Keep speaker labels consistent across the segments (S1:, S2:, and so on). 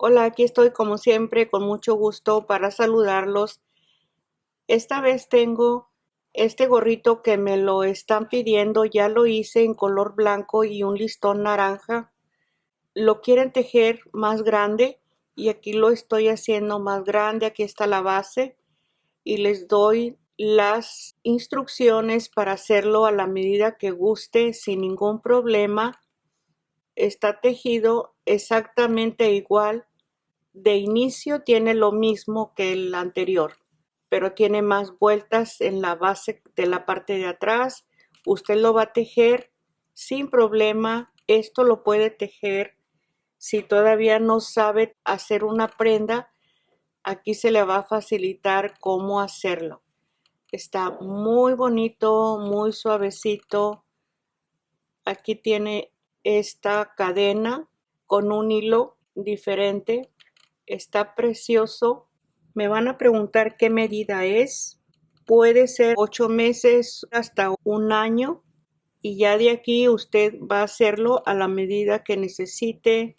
S1: Hola, aquí estoy como siempre con mucho gusto para saludarlos. Esta vez tengo este gorrito que me lo están pidiendo, ya lo hice en color blanco y un listón naranja. Lo quieren tejer más grande y aquí lo estoy haciendo más grande. Aquí está la base y les doy las instrucciones para hacerlo a la medida que guste sin ningún problema. Está tejido exactamente igual. De inicio tiene lo mismo que el anterior, pero tiene más vueltas en la base de la parte de atrás. Usted lo va a tejer sin problema. Esto lo puede tejer si todavía no sabe hacer una prenda. Aquí se le va a facilitar cómo hacerlo. Está muy bonito, muy suavecito. Aquí tiene esta cadena con un hilo diferente. Está precioso. Me van a preguntar qué medida es. Puede ser 8 meses hasta un año y ya de aquí usted va a hacerlo a la medida que necesite.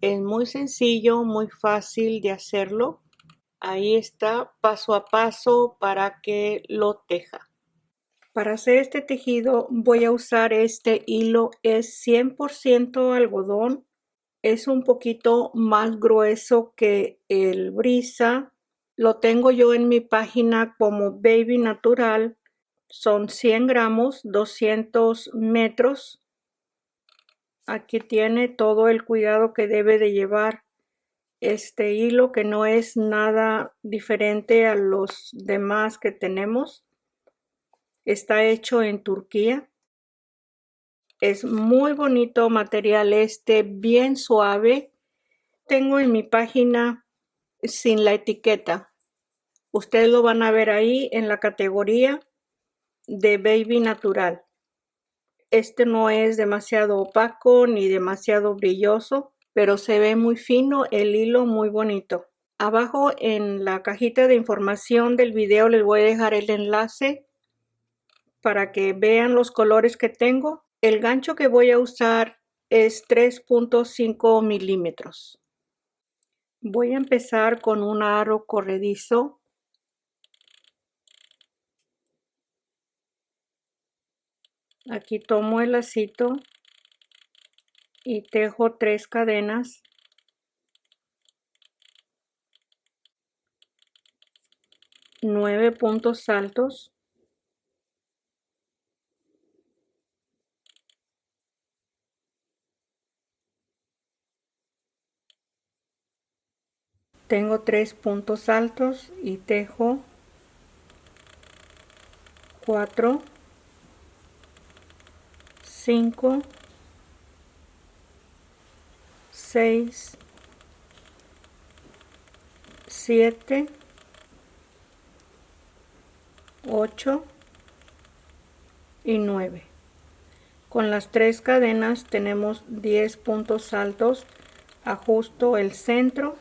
S1: Es muy sencillo, muy fácil de hacerlo. Ahí está paso a paso para que lo teja. Para hacer este tejido voy a usar este hilo, es 100% algodón. Es un poquito más grueso que el brisa. Lo tengo yo en mi página como Baby Natural. Son 100 gramos, 200 metros. Aquí tiene todo el cuidado que debe de llevar este hilo, que no es nada diferente a los demás que tenemos. Está hecho en Turquía. Es muy bonito material este, bien suave. Tengo en mi página sin la etiqueta. Ustedes lo van a ver ahí en la categoría de Baby Natural. Este no es demasiado opaco ni demasiado brilloso, pero se ve muy fino, el hilo muy bonito. Abajo en la cajita de información del video les voy a dejar el enlace para que vean los colores que tengo. El gancho que voy a usar es 3.5 milímetros. Voy a empezar con un aro corredizo. Aquí tomo el lacito y tejo 3 cadenas. Nueve puntos altos. Tengo 3 puntos altos y tejo 4, 5, 6, 7, 8 y 9. Con las 3 cadenas tenemos 10 puntos altos. Ajusto el centro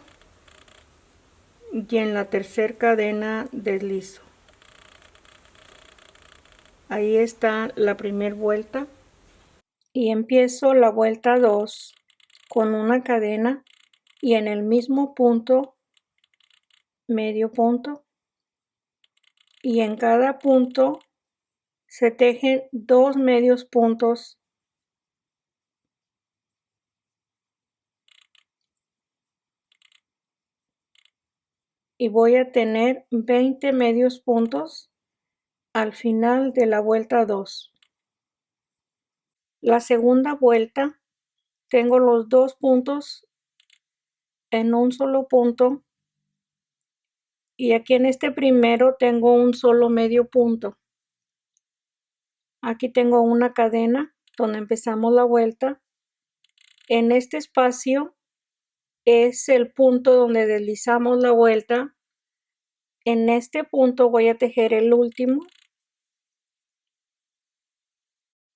S1: y en la tercera cadena deslizo. Ahí está la primera vuelta y empiezo la vuelta 2 con una cadena y en el mismo punto medio punto, y en cada punto se tejen 2 medios puntos y voy a tener 20 medios puntos al final de la vuelta 2. La segunda vuelta tengo los 2 puntos en un solo punto y aquí en este primero tengo un solo medio punto. Aquí tengo una cadena donde empezamos la vuelta. En este espacio es el punto donde deslizamos la vuelta. En este punto voy a tejer el último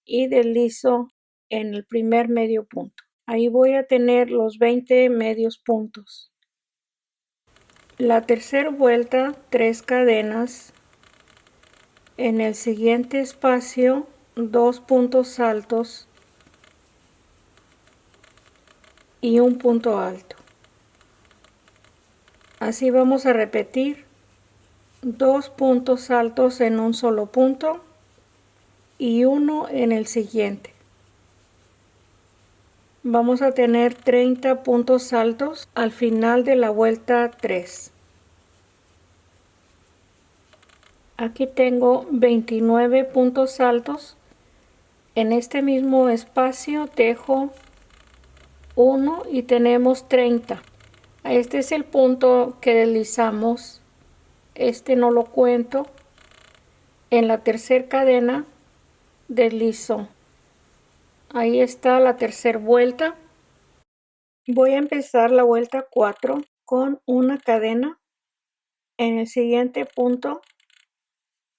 S1: y deslizo en el primer medio punto. Ahí voy a tener los 20 medios puntos. La tercera vuelta, 3 cadenas. En el siguiente espacio, 2 puntos altos y un punto alto.
S2: Así vamos a repetir 2 puntos altos en un solo punto y uno en el siguiente. Vamos a tener 30 puntos altos al final de la vuelta 3. Aquí tengo 29 puntos altos. En este mismo espacio dejo 1 y tenemos 30. Este es el punto que deslizamos. Este no lo cuento. En la tercera cadena deslizo. Ahí está la tercera vuelta. Voy a empezar la vuelta 4 con una cadena. En el siguiente punto,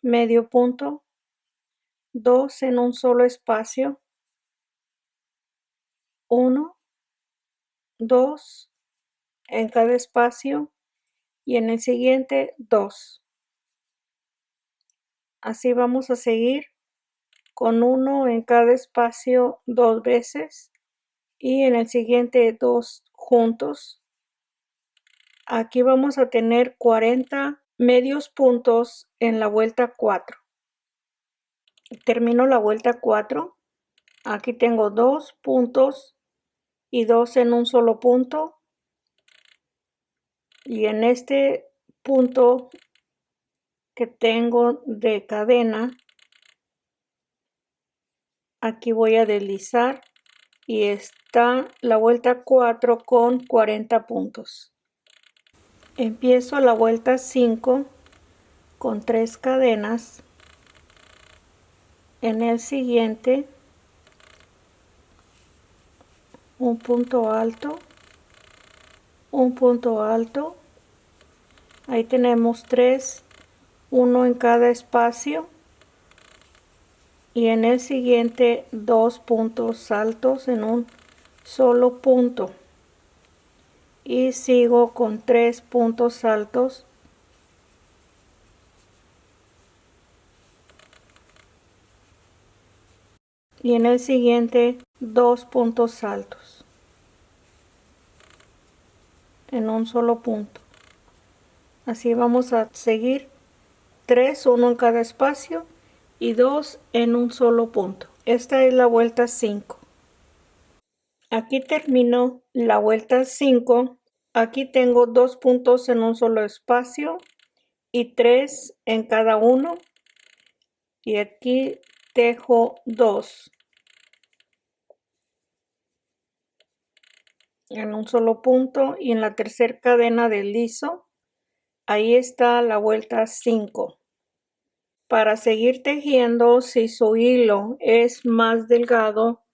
S2: medio punto, 2 en un solo espacio, 1, 2 en cada espacio y en el siguiente 2. Así vamos a seguir con 1 en cada espacio 2 veces y en el siguiente 2 juntos. Aquí vamos a tener 40 medios puntos en la vuelta 4. Termino la vuelta 4. Aquí tengo 2 puntos y 2 en un solo punto. Y en este punto que tengo de cadena, aquí voy a deslizar y está la vuelta 4 con 40 puntos. Empiezo la vuelta 5 con 3 cadenas. En el siguiente, un punto alto, un punto alto. Ahí tenemos 3, 1 en cada espacio. Y en el siguiente 2 puntos altos en un solo punto. Y sigo con 3 puntos altos. Y en el siguiente 2 puntos altos en un solo punto. Así vamos a seguir 3, 1 en cada espacio y 2 en un solo punto. Esta es la vuelta 5. Aquí termino la vuelta 5. Aquí tengo 2 puntos en un solo espacio y 3 en cada uno. Y aquí dejo 2 en un solo punto y en la tercera cadena deslizo. Ahí está la vuelta 5. Para seguir tejiendo, si su hilo es más delgado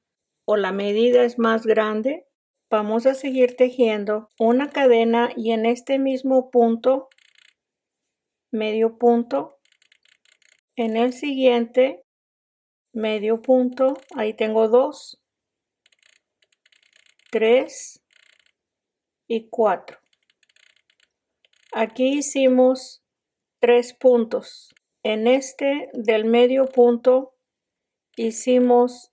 S2: o la medida es más grande, vamos a seguir tejiendo una cadena y en este mismo punto, medio punto, en el siguiente, medio punto, ahí tengo 2, 3 y 4. Aquí hicimos 3 puntos. En este del medio punto hicimos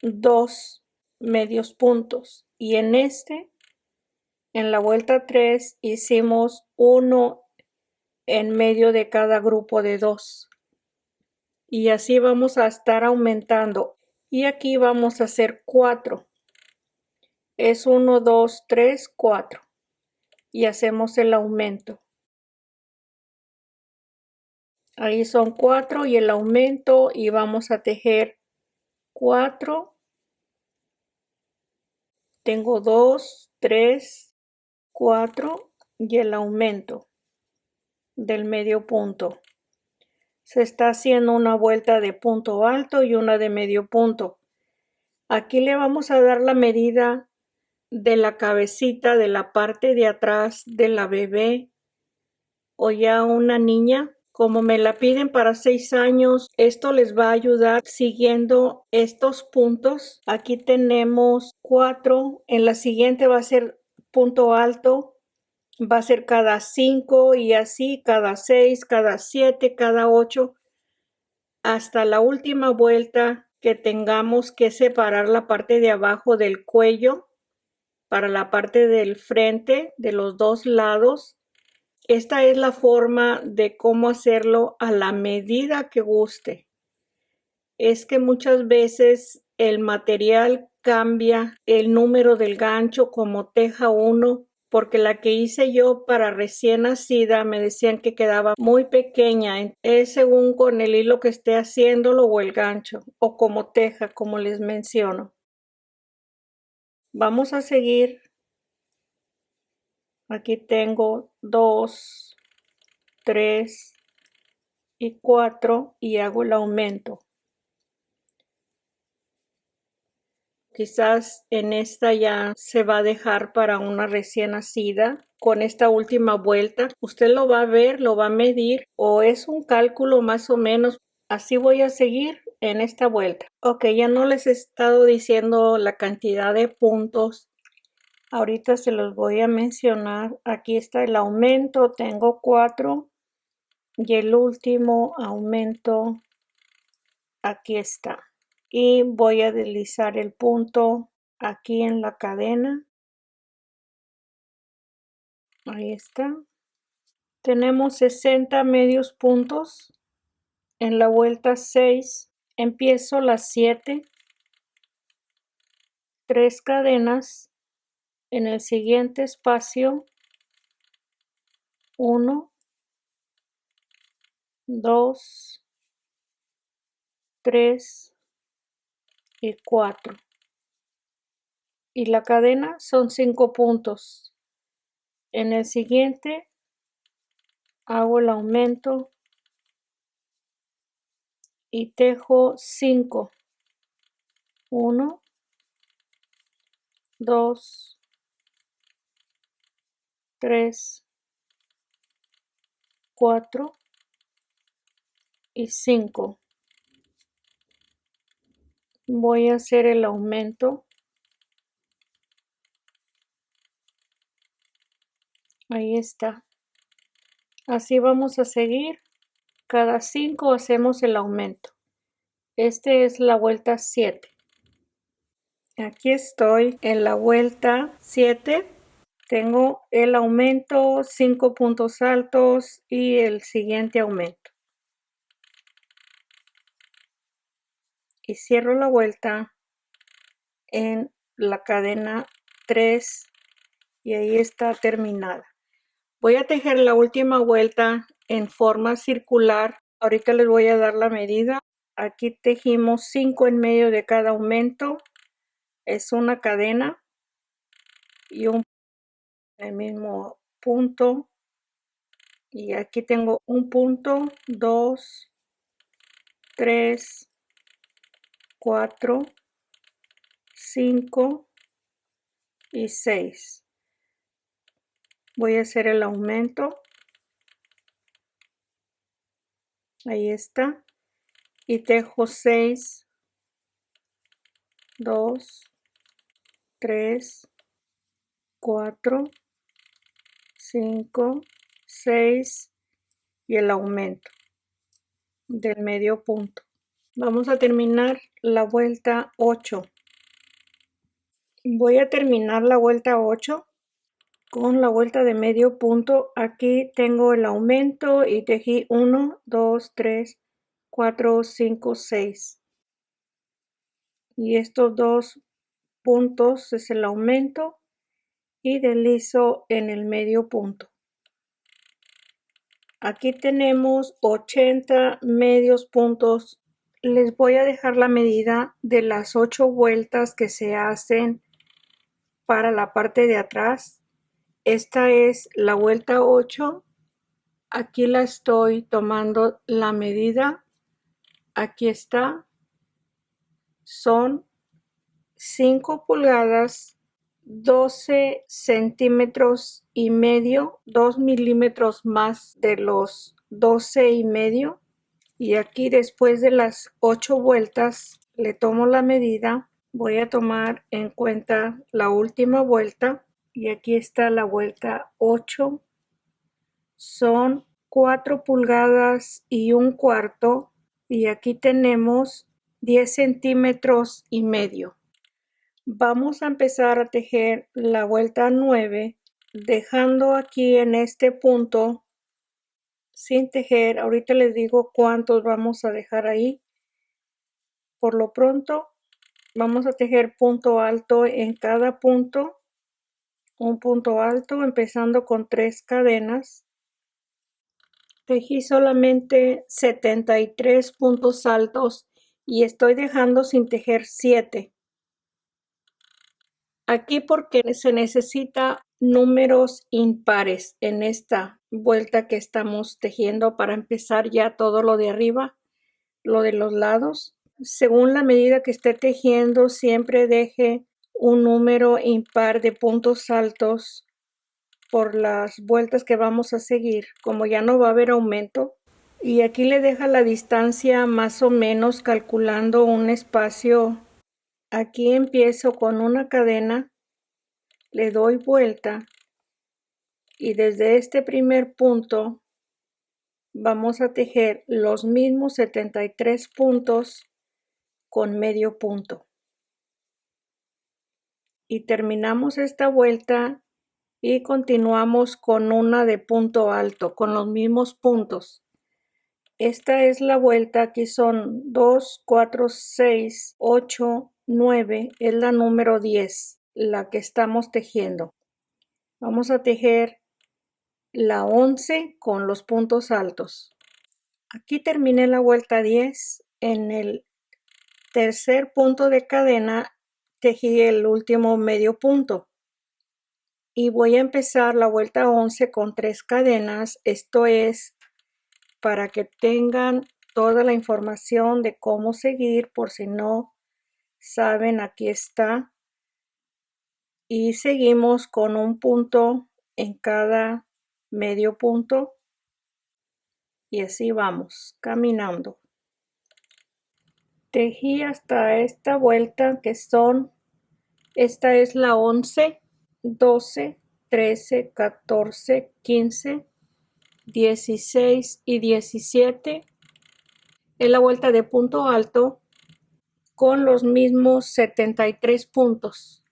S2: 2 medios puntos y en este, en la vuelta 3, hicimos 1 en medio de cada grupo de 2. Y así vamos a estar aumentando. Y aquí vamos a hacer 4. Es 1, 2, 3, 4. Y hacemos el aumento. Ahí son 4 y el aumento y vamos a tejer 4. Tengo 2, 3, 4 y el aumento del medio punto. Se está haciendo una vuelta de punto alto y una de medio punto. Aquí le vamos a dar la medida de la cabecita de la parte de atrás de la bebé o ya una niña. Como me la piden para 6 años, esto les va a ayudar siguiendo estos puntos. Aquí tenemos 4. En la siguiente va a ser punto alto. Va a ser cada 5 y así cada 6, cada 7, cada 8. Hasta la última vuelta que tengamos que separar la parte de abajo del cuello para la parte del frente de los dos lados. Esta es la forma de cómo hacerlo a la medida que guste. Es que muchas veces el material cambia el número del gancho como teja 1, porque la que hice yo para recién nacida me decían que quedaba muy pequeña. Es según con el hilo que esté haciéndolo o el gancho, o como teja, como les menciono. Vamos a seguir. Aquí tengo 2, 3 y 4 y hago el aumento. Quizás en esta ya se va a dejar para una recién nacida. Con esta última vuelta, usted lo va a ver, lo va a medir o es un cálculo más o menos. Así voy a seguir en esta vuelta. Ok, ya no les he estado diciendo la cantidad de puntos. Ahorita se los voy a mencionar. Aquí está el aumento, tengo 4 y el último aumento aquí está. Y voy a deslizar el punto aquí en la cadena. Ahí está. Tenemos 60 medios puntos. En la vuelta 6 empiezo las 7, 3 cadenas. En el siguiente espacio 1, 2, 3 y 4. Y la cadena son 5 puntos. En el siguiente hago el aumento y tejo 5. 1, 2, 3, 4 y 5. Voy a hacer el aumento. Ahí está. Así vamos a seguir. Cada 5 hacemos el aumento. Este es la vuelta 7. Aquí estoy en la vuelta 7. Tengo el aumento, 5 puntos altos y el siguiente aumento. Y cierro la vuelta en la cadena 3 y ahí está terminada. Voy a tejer la última vuelta en forma circular. Ahorita les voy a dar la medida. Aquí tejimos 5 en medio de cada aumento. Es una cadena y el mismo punto. Y aquí tengo un punto, 2, 3, 4, 5 y 6. Voy a hacer el aumento. Ahí está. Y tejo 6, 2, 3, 4, 5, 6 y el aumento del medio punto. Vamos a terminar la vuelta 8. Voy a terminar la vuelta 8 con la vuelta de medio punto. Aquí tengo el aumento y tejí 1, 2, 3, 4, 5, 6. Y estos 2 puntos es el aumento y deslizo en el medio punto. Aquí tenemos 80 medios puntos. Les voy a dejar la medida de las 8 vueltas que se hacen para la parte de atrás. Esta es la vuelta 8. Aquí la estoy tomando la medida. Aquí está. Son 5 pulgadas, 12 centímetros y medio, 2 milímetros más de los 12 y medio. Y aquí después de las 8 vueltas le tomo la medida. Voy a tomar en cuenta la última vuelta y aquí está la vuelta 8. Son 4 pulgadas y un cuarto y aquí tenemos 10 centímetros y medio. Vamos a empezar a tejer la vuelta 9 dejando aquí en este punto sin tejer. Ahorita les digo cuántos vamos a dejar ahí. Por lo pronto vamos a tejer punto alto en cada punto, un punto alto empezando con 3 cadenas. Tejí solamente 73 puntos altos y estoy dejando sin tejer 7. Aquí porque se necesita números impares en esta vuelta que estamos tejiendo para empezar ya todo lo de arriba, lo de los lados. Según la medida que esté tejiendo, siempre deje un número impar de puntos altos por las vueltas que vamos a seguir, como ya no va a haber aumento. Y aquí le deja la distancia más o menos calculando un espacio. Aquí empiezo con una cadena, le doy vuelta y desde este primer punto vamos a tejer los mismos 73 puntos con medio punto. Y terminamos esta vuelta y continuamos con una de punto alto, con los mismos puntos. Esta es la vuelta, aquí son 2, 4, 6, 8, 9, es la número 10, la que estamos tejiendo. Vamos a tejer la 11 con los puntos altos. Aquí terminé la vuelta 10, en el tercer punto de cadena tejí el último medio punto. Y voy a empezar la vuelta 11 con 3 cadenas, esto es para que tengan toda la información de cómo seguir por si no saben, aquí está. Y seguimos con un punto en cada medio punto y así vamos caminando. Tejí hasta esta vuelta que son, esta es la 11, 12, 13, 14, 15, 16 y 17. Es la vuelta de punto alto con los mismos 73 puntos.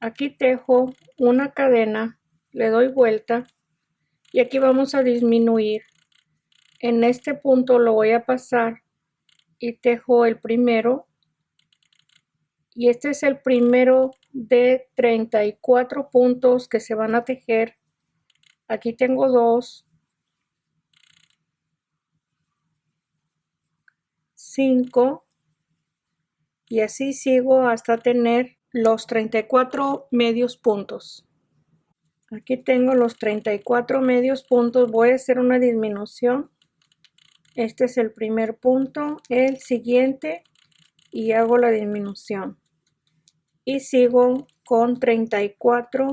S2: Aquí tejo una cadena, le doy vuelta y aquí vamos a disminuir. En este punto lo voy a pasar y tejo el primero y este es el primero de 34 puntos que se van a tejer. Aquí tengo 2, 5 y así sigo hasta tener los 34 medios puntos. Aquí tengo los 34 medios puntos, voy a hacer una disminución. Este es el primer punto, el siguiente y hago la disminución. Y sigo con 34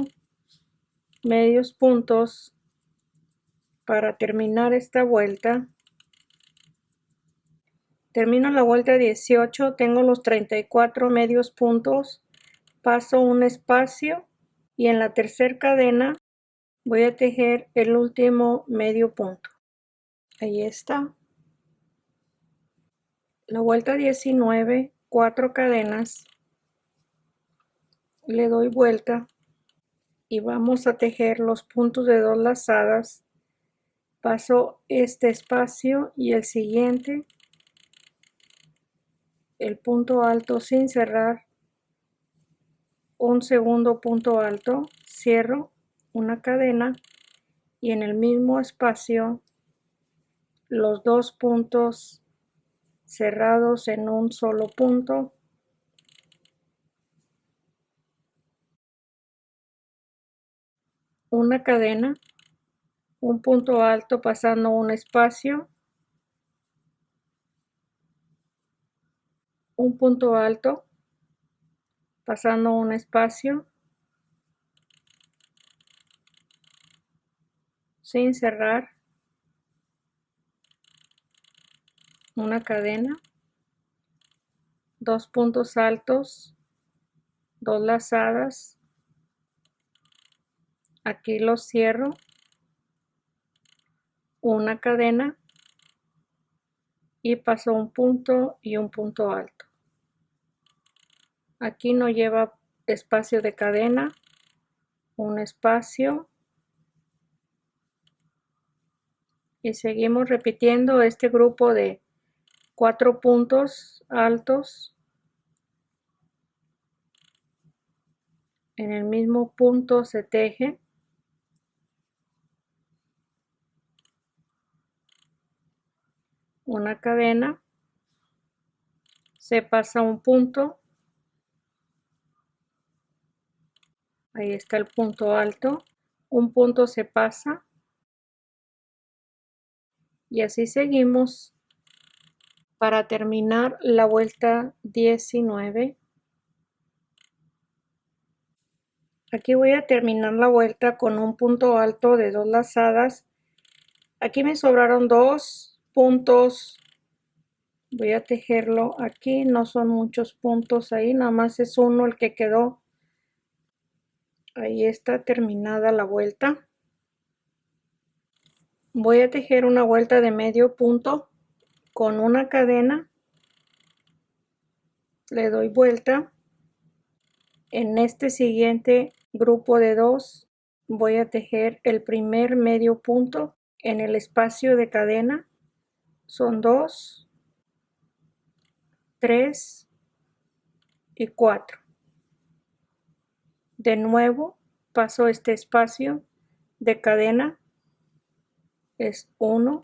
S2: medios puntos para terminar esta vuelta. Termino la vuelta 18, tengo los 34 medios puntos, paso un espacio y en la tercera cadena voy a tejer el último medio punto. Ahí está. La vuelta 19, 4 cadenas, le doy vuelta y vamos a tejer los puntos de 2 lazadas. Paso este espacio y el siguiente, el punto alto sin cerrar, un segundo punto alto, cierro una cadena y en el mismo espacio los 2 puntos cerrados en un solo punto. Una cadena, un punto alto pasando un espacio, un punto alto pasando un espacio, sin cerrar, una cadena, 2 puntos altos, 2 lazadas, aquí los cierro, una cadena y paso un punto y un punto alto. Aquí no lleva espacio de cadena, un espacio y seguimos repitiendo este grupo de 4 puntos altos. En el mismo punto se teje una cadena, se pasa un punto, ahí está el punto alto, un punto se pasa y así seguimos para terminar la vuelta 19. Aquí voy a terminar la vuelta con un punto alto de 2 lazadas. Aquí me sobraron 2 puntos. Voy a tejerlo aquí, no son muchos puntos ahí, nada más es uno el que quedó. Ahí está terminada la vuelta. Voy a tejer una vuelta de medio punto con una cadena. Le doy vuelta. En este siguiente grupo de 2 voy a tejer el primer medio punto en el espacio de cadena. Son 2, 3 y 4. De nuevo paso este espacio de cadena, es 1,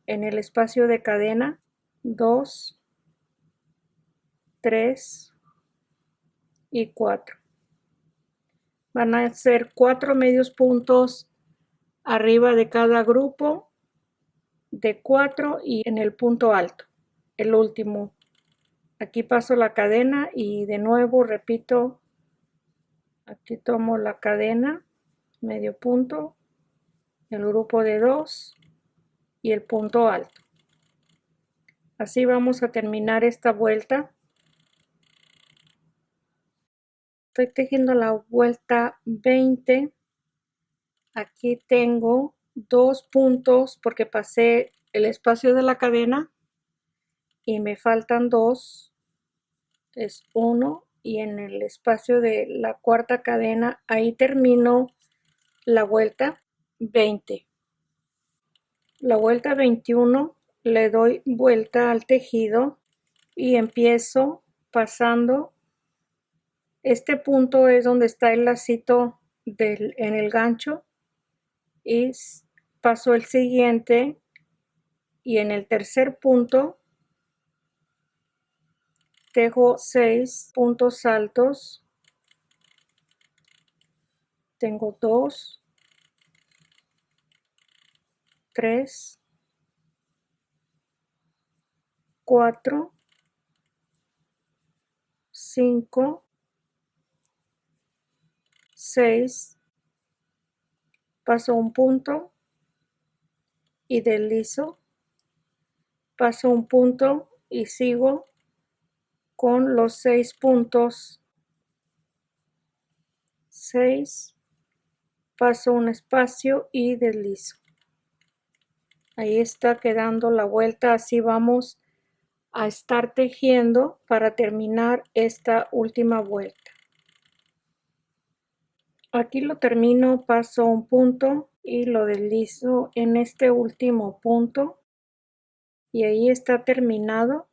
S2: en el espacio de cadena 2, 3 y 4. Van a ser 4 medios puntos arriba de cada grupo de 4 y en el punto alto, el último. Aquí paso la cadena y de nuevo repito, aquí tomo la cadena, medio punto, el grupo de 2 y el punto alto. Así vamos a terminar esta vuelta. Estoy tejiendo la vuelta 20. Aquí tengo 2 puntos porque pasé el espacio de la cadena y me faltan 2. Es 1 y en el espacio de la cuarta cadena ahí termino la vuelta 20. La vuelta 21 le doy vuelta al tejido y empiezo pasando. Este punto es donde está el lacito en el gancho y paso el siguiente y en el tercer punto tejo 6 puntos altos. Tengo 2, 3, 4, 5, 6, paso un punto y deslizo, paso un punto y sigo con los 6 puntos, 6, paso un espacio y deslizo. Ahí está quedando la vuelta, así vamos a estar tejiendo para terminar esta última vuelta. Aquí lo termino, paso un punto y lo deslizo en este último punto y ahí está terminado.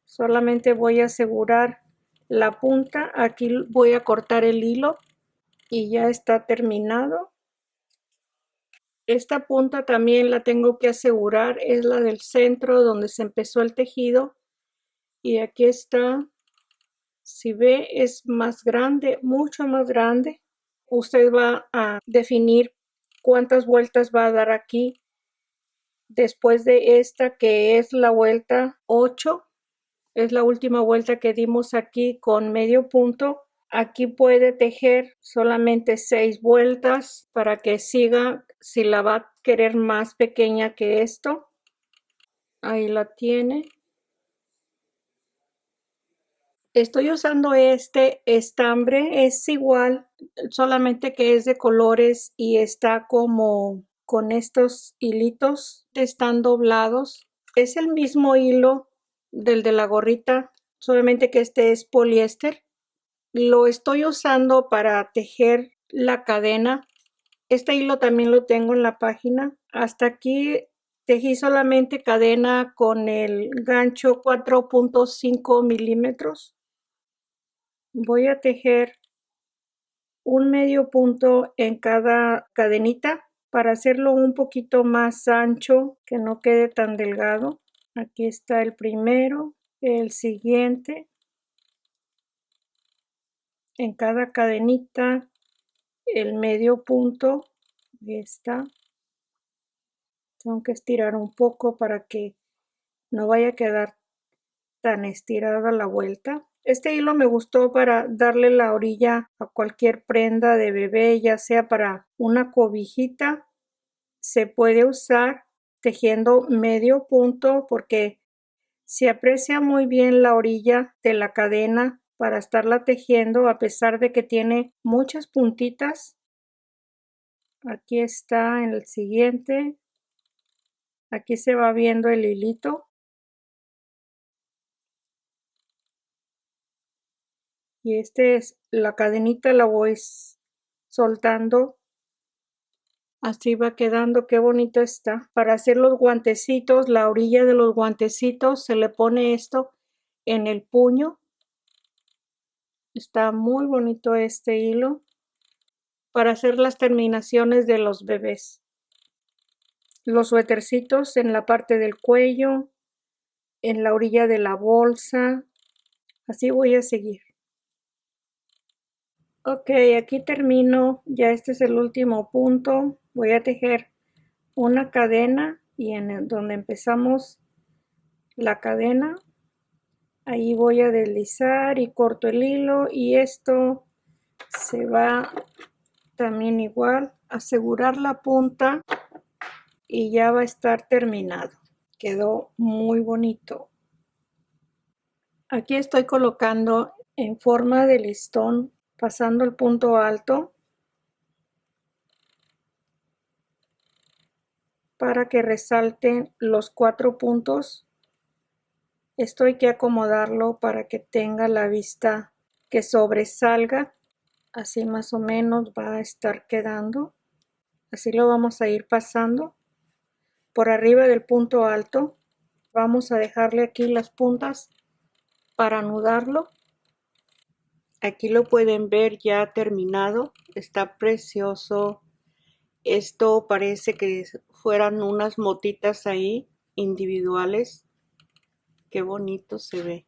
S2: Solamente voy a asegurar la punta, aquí voy a cortar el hilo y ya está terminado. Esta punta también la tengo que asegurar, es la del centro donde se empezó el tejido y aquí está. Si ve, es más grande, mucho más grande. Usted va a definir cuántas vueltas va a dar aquí después de esta, que es la vuelta 8. Es la última vuelta que dimos aquí con medio punto. Aquí puede tejer solamente 6 vueltas para que siga, si la va a querer más pequeña que esto. Ahí la tiene. Estoy usando este estambre, es igual, solamente que es de colores y está como con estos hilitos, están doblados. Es el mismo hilo del de la gorrita, solamente que este es poliéster. Lo estoy usando para tejer la cadena. Este hilo también lo tengo en la página. Hasta aquí tejí solamente cadena con el gancho 4.5 milímetros. Voy a tejer un medio punto en cada cadenita para hacerlo un poquito más ancho, que no quede tan delgado. Aquí está el primero, el siguiente. En cada cadenita el medio punto. Ahí está. Tengo que estirar un poco para que no vaya a quedar tan estirada la vuelta. Este hilo me gustó para darle la orilla a cualquier prenda de bebé, ya sea para una cobijita. Se puede usar tejiendo medio punto porque se aprecia muy bien la orilla de la cadena para estarla tejiendo a pesar de que tiene muchas puntitas. Aquí está en el siguiente. Aquí se va viendo el hilito. Y la cadenita la voy soltando. Así va quedando, qué bonito está. Para hacer los guantecitos, la orilla de los guantecitos se le pone esto en el puño. Está muy bonito este hilo para hacer las terminaciones de los bebés. Los suétercitos en la parte del cuello, en la orilla de la bolsa. Así voy a seguir. Ok, aquí termino. Ya este es el último punto. Voy a tejer una cadena y donde empezamos la cadena, ahí voy a deslizar y corto el hilo y esto se va también igual, asegurar la punta y ya va a estar terminado. Quedó muy bonito. Aquí estoy colocando en forma de listón, pasando el punto alto para que resalten los 4 puntos. Esto hay que acomodarlo para que tenga la vista que sobresalga. Así más o menos va a estar quedando. Así lo vamos a ir pasando por arriba del punto alto. Vamos a dejarle aquí las puntas para anudarlo. Aquí lo pueden ver ya terminado. Está precioso. Esto parece que fueran unas motitas ahí individuales. Qué bonito se ve.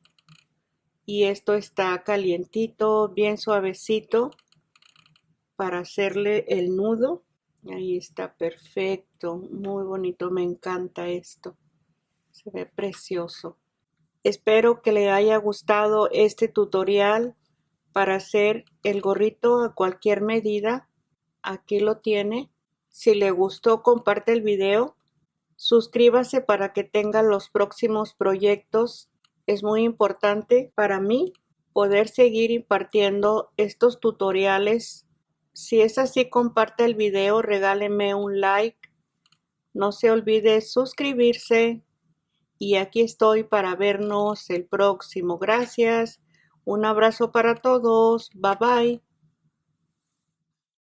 S2: Y esto está calientito, bien suavecito para hacerle el nudo. Ahí está perfecto, muy bonito, me encanta esto. Se ve precioso. Espero que le haya gustado este tutorial para hacer el gorrito a cualquier medida. Aquí lo tiene. Si le gustó, comparte el video. Suscríbase para que tenga los próximos proyectos. Es muy importante para mí poder seguir impartiendo estos tutoriales. Si es así, comparte el video, regáleme un like. No se olvide suscribirse. Y aquí estoy para vernos el próximo. Gracias. Un abrazo para todos. Bye bye.